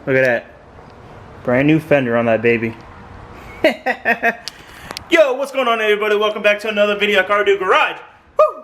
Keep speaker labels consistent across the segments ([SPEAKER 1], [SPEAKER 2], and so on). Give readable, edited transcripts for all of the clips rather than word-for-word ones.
[SPEAKER 1] Look at that. Brand new fender on that baby. Yo, what's going on everybody? Welcome back to another video at Car Do Garage. Woo!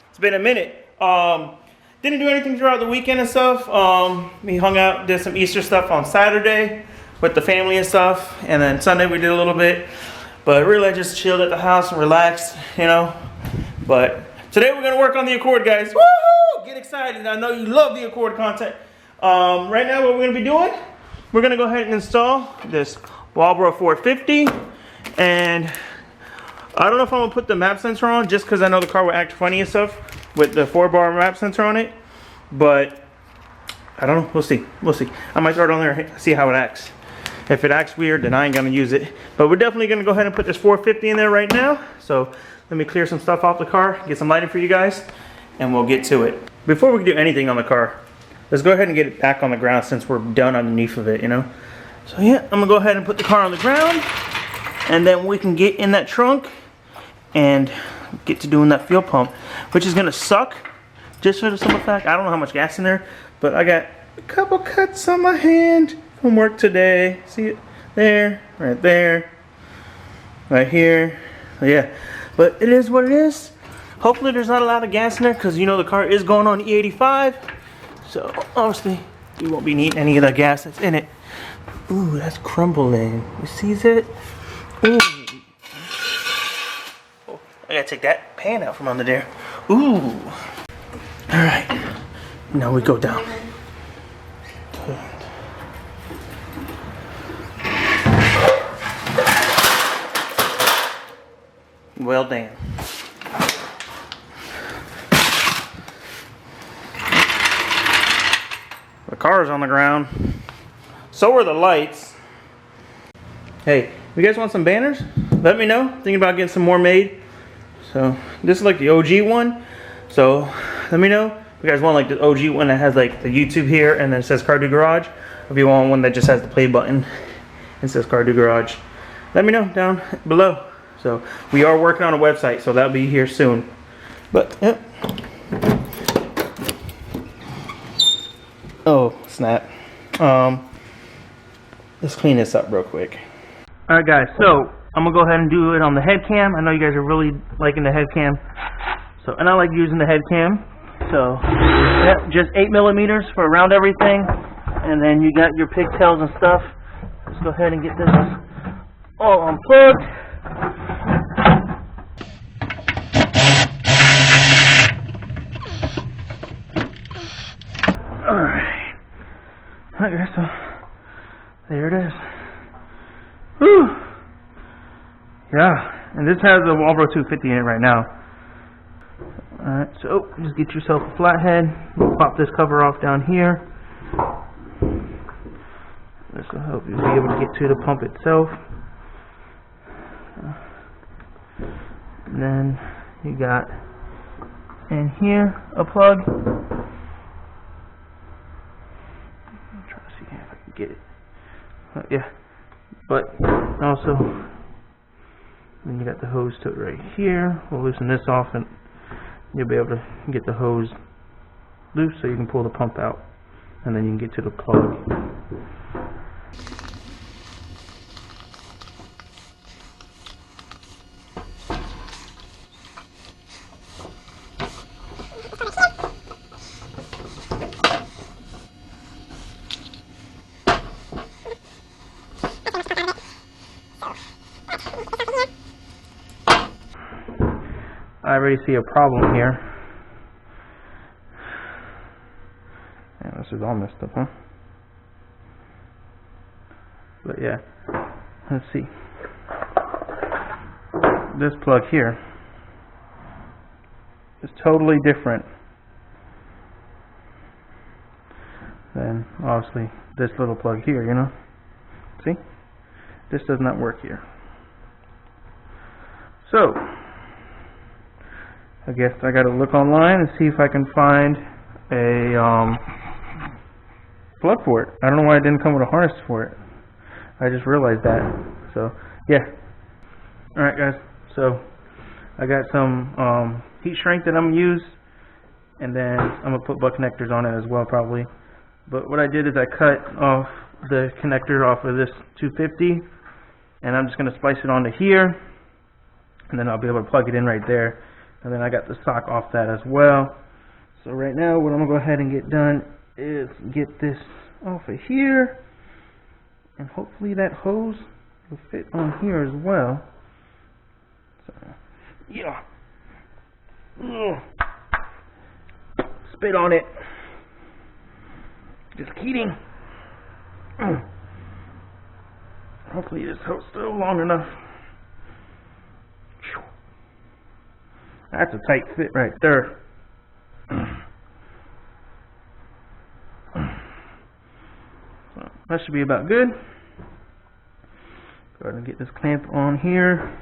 [SPEAKER 1] It's been a minute. Didn't do anything throughout the weekend and stuff. We hung out, did some Easter stuff on Saturday with the family and stuff. And then Sunday we did a little bit. But really I just chilled at the house and relaxed, you know. But today we're going to work on the Accord, guys. Woohoo! Get excited. I know you love the Accord content. Right now what we're going to be doing, we're going to go ahead and install this Walbro 450. And I don't know if I'm going to put the map sensor on just because I know the car will act funny and stuff with the 4-bar map sensor on it. But I don't know. We'll see. We'll see. I might throw it on there and see how it acts. If it acts weird, then I ain't going to use it. But we're definitely going to go ahead and put this 450 in there right now. So let me clear some stuff off the car, get some lighting for you guys, and we'll get to it. Before we can do anything on the car, let's go ahead and get it back on the ground since we're done underneath of it, you know. So yeah, I'm going to go ahead and put the car on the ground, and then we can get in that trunk and get to doing that fuel pump, which is going to suck just for the simple fact I don't know how much gas in there, but I got a couple cuts on my hand from work today. See it there, right there, right here. So yeah, but it is what it is. Hopefully there's not a lot of gas in there because you know the car is going on E85, so obviously we won't be needing any of the gas that's in it. Ooh, that's crumbling. You see that? Ooh. Oh, I gotta take that pan out from under there. Ooh. All right, now we go down. Well, damn. The car's on the ground. So are the lights. Hey, you guys want some banners? Let me know. Thinking about getting some more made. So this is like the OG one. So let me know if you guys want like the OG one that has like the YouTube here and then it says Car Do Garage. If you want one that just has the play button and says Car Do Garage, let me know down below. So we are working on a website, so that'll be here soon. But yep. Oh snap. Let's clean this up real quick. All right, guys. So I'm gonna go ahead and do it on the head cam. I know you guys are really liking the head cam. So and I like using the head cam. So yeah, just 8 millimeters for around everything, and then you got your pigtails and stuff. Let's go ahead and get this all unplugged. Alright. Okay, so there it is. Whew. Yeah, and this has the Walbro 250 in it right now. Alright, so just get yourself a flathead. We'll pop this cover off down here. This will help you be able to get to the pump itself. And then you got in here a plug. I'm trying to see if I can get it. Yeah, but also then you got the hose to it right here. We'll loosen this off and you'll be able to get the hose loose so you can pull the pump out and then you can get to the plug. I already see a problem here. And this is all messed up, huh? But yeah, let's see. This plug here is totally different than obviously this little plug here, you know? See? This does not work here. So I guess I gotta look online and see if I can find a plug for it. I don't know why it didn't come with a harness for it. I just realized that. So yeah. Alright guys, so I got some heat shrink that I'm gonna use, and then I'm gonna put butt connectors on it as well probably. But what I did is I cut off the connector off of this 250, and I'm just going to splice it onto here, and then I'll be able to plug it in right there. And then I got the sock off that as well. So right now what I'm going to go ahead and get done is get this off of here, and hopefully that hose will fit on here as well. So yeah. Ugh. Spit on it. Just kidding. Hopefully this hose still long enough. That's a tight fit right there. So that should be about good. Go ahead and get this clamp on here.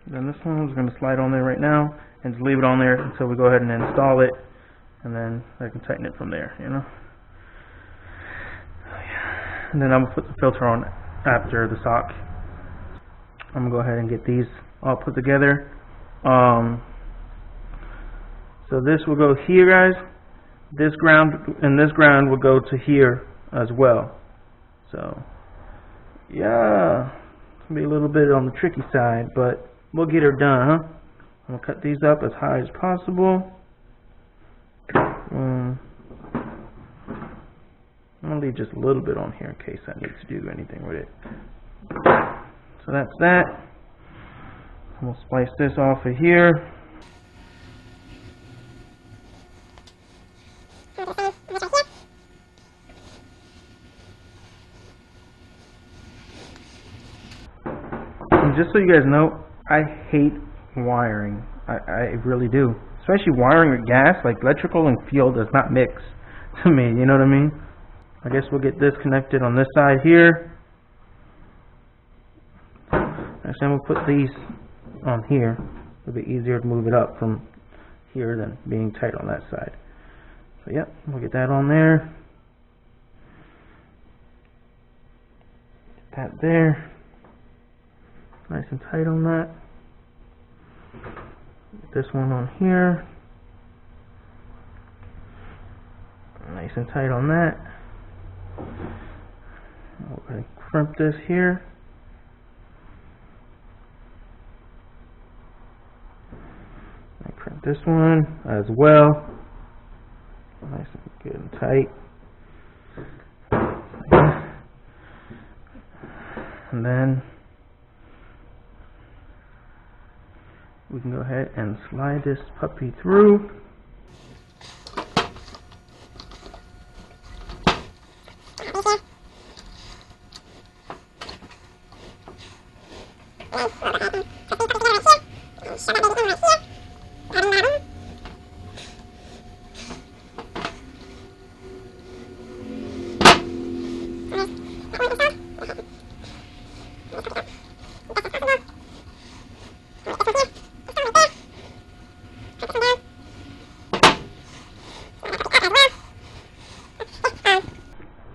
[SPEAKER 1] Then this one is going to slide on there right now, and just leave it on there until we go ahead and install it, and then I can tighten it from there, you know. And then I'm going to put the filter on after the sock. I'm going to go ahead and get these all put together. So this will go here, guys. This ground and this ground will go to here as well. So yeah, it's going to be a little bit on the tricky side, but we'll get her done, huh? I'm going to cut these up as high as possible. I'm going to leave just a little bit on here in case I need to do anything with it. So that's that. We'll splice this off of here. And just so you guys know, I hate wiring. I really do. Especially wiring with gas, like electrical and fuel does not mix to me, you know what I mean? I guess we'll get this connected on this side here. And then we'll put these on here. It'll be easier to move it up from here than being tight on that side. So yep, we'll get that on there. Get that there. Nice and tight on that. Get this one on here. Nice and tight on that. We're going to crimp this here. I crimp this one as well. Nice and good and tight. And then we can go ahead and slide this puppy through.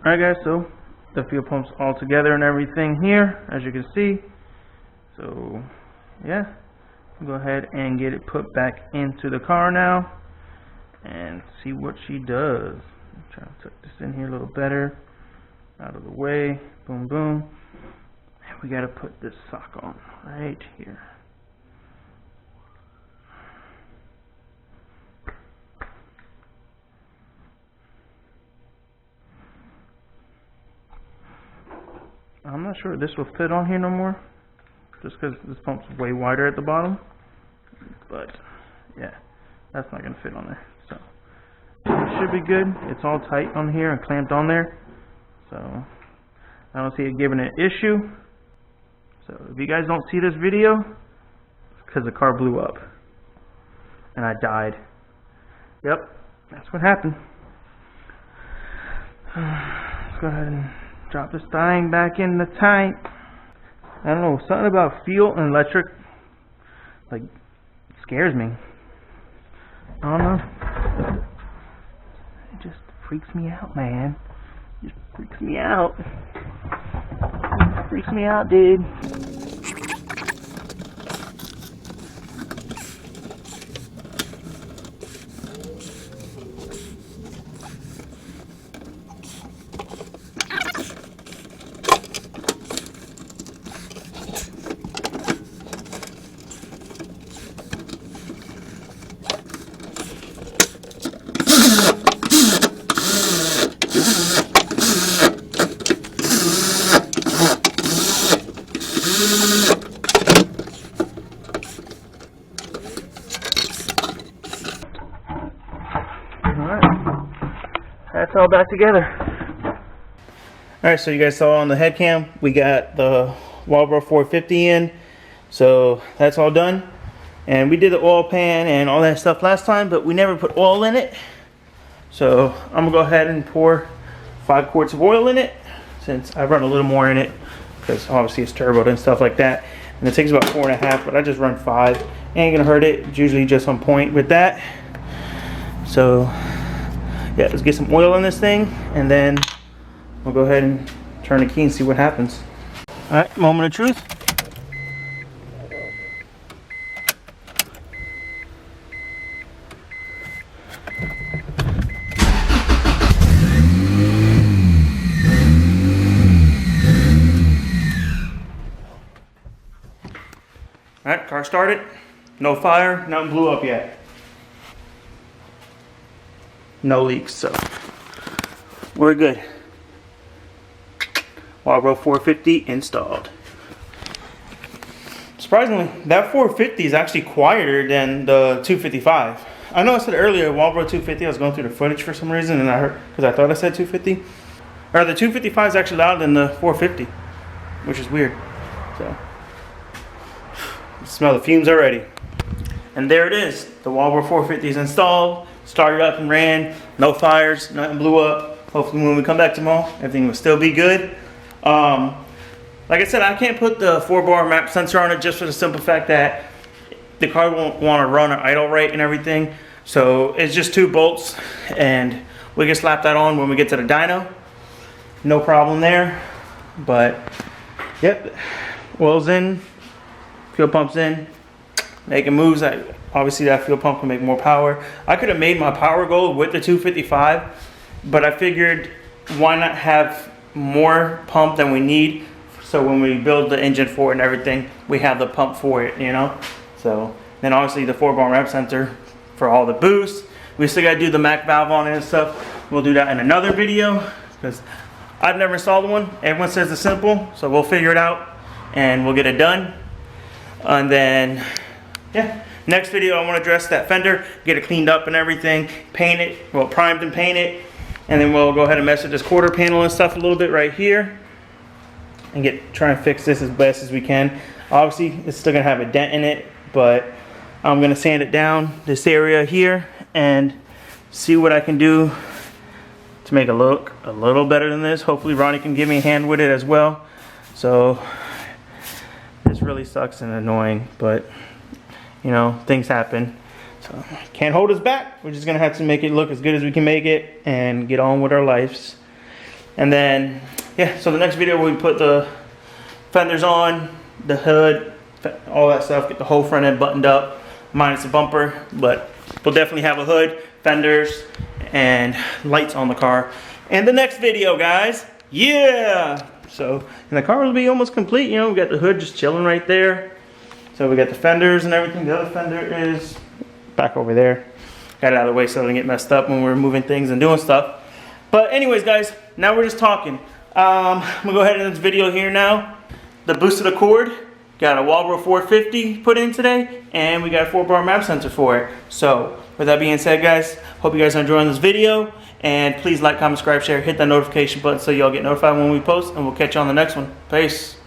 [SPEAKER 1] Alright guys, so the fuel pump's all together and everything here, as you can see. So yeah, go ahead and get it put back into the car now and see what she does. I'm trying to tuck this in here a little better, out of the way. Boom, boom. And we gotta put this sock on right here. I'm not sure this will fit on here no more, just because this pump's way wider at the bottom. But yeah, that's not going to fit on there. So it should be good. It's all tight on here and clamped on there, so I don't see it giving an issue. So if you guys don't see this video, it's because the car blew up and I died. Yep, that's what happened. Let's go ahead and drop this thing back in the tank. I don't know, something about fuel and electric like scares me. I don't know. It just freaks me out, man. It just freaks me out. Freaks me out, dude. That's all back together. Alright, so you guys saw on the head cam, we got the Walbro 450 in. So that's all done. And we did the oil pan and all that stuff last time, but we never put oil in it. So I'm gonna go ahead and pour 5 quarts of oil in it, since I run a little more in it, because obviously it's turboed and stuff like that. And it takes about 4.5, but I just run 5. Ain't gonna hurt it. It's usually just on point with that. So yeah, let's get some oil in this thing, and then we'll go ahead and turn the key and see what happens. Alright, moment of truth. Alright, car started. No fire, nothing blew up yet. No leaks, so we're good. Walbro 450 installed. Surprisingly, that 450 is actually quieter than the 255. I know I said earlier Walbro 250. I was going through the footage for some reason, and I heard, because I thought I said 250. Or the 255 is actually louder than the 450, which is weird. So, smell the fumes already. And there it is. The Walbro 450 is installed. Started up and ran. No fires. Nothing blew up. Hopefully when we come back tomorrow, everything will still be good. Like I said, I can't put the 4-bar map sensor on it just for the simple fact that the car won't want to run at idle rate and everything. So it's just 2 bolts, and we can slap that on when we get to the dyno. No problem there. But yep, oil's in, fuel pump's in, making moves. Obviously that fuel pump can make more power. I could have made my power goal with the 255, but I figured why not have more pump than we need, so when we build the engine for it and everything, we have the pump for it, you know. So then obviously the 4-bar rev sensor for all the boost. We still got to do the Mac valve on it and stuff. We'll do that in another video, because I've never installed one. Everyone says it's simple, so we'll figure it out and we'll get it done. And then yeah, next video I want to address that fender, get it cleaned up and everything, paint it, well, primed and paint it, and then we'll go ahead and mess with this quarter panel and stuff a little bit right here, and try and fix this as best as we can. Obviously it's still gonna have a dent in it, but I'm gonna sand it down this area here and see what I can do to make it look a little better than this. Hopefully Ronnie can give me a hand with it as well. So this really sucks and annoying, but you know, things happen. So can't hold us back. We're just gonna have to make it look as good as we can make it and get on with our lives. And then yeah, so the next video we put the fenders on, the hood, all that stuff, get the whole front end buttoned up, minus the bumper, but we'll definitely have a hood, fenders, and lights on the car. And the next video, guys, yeah! So, and the car will be almost complete, you know, we got the hood just chilling right there. So we got the fenders and everything. The other fender is back over there. Got it out of the way so it doesn't get messed up when we're moving things and doing stuff. But anyways, guys, now we're just talking. I'm gonna go ahead and end this video here now. The boosted Accord, got a Walbro 450 put in today, and we got a 4-bar map sensor for it. So with that being said, guys, hope you guys are enjoying this video, and please like, comment, subscribe, share, hit that notification button so y'all get notified when we post, and we'll catch you on the next one. Peace.